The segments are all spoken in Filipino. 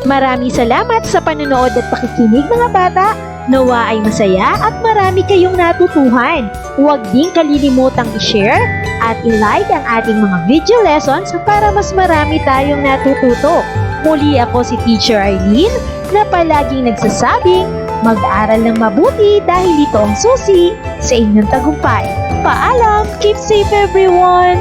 Maraming salamat sa panonood at pakikinig mga bata. Nawa ay masaya at marami kayong natutuhan. Huwag din kalilimutang i-share at i-like ang ating mga video lessons para mas marami tayong natututo. Muli ako si Teacher Arlene na palaging nagsasabing mag-aral ng mabuti dahil ito ang susi sa inyong tagumpay. Paalam! Keep safe everyone!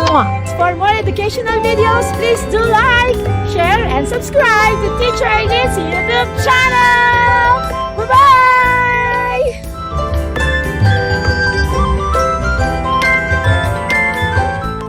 Mwah! For more educational videos, please do like, share, and subscribe to Teacher Arlene's YouTube channel! Bye-bye!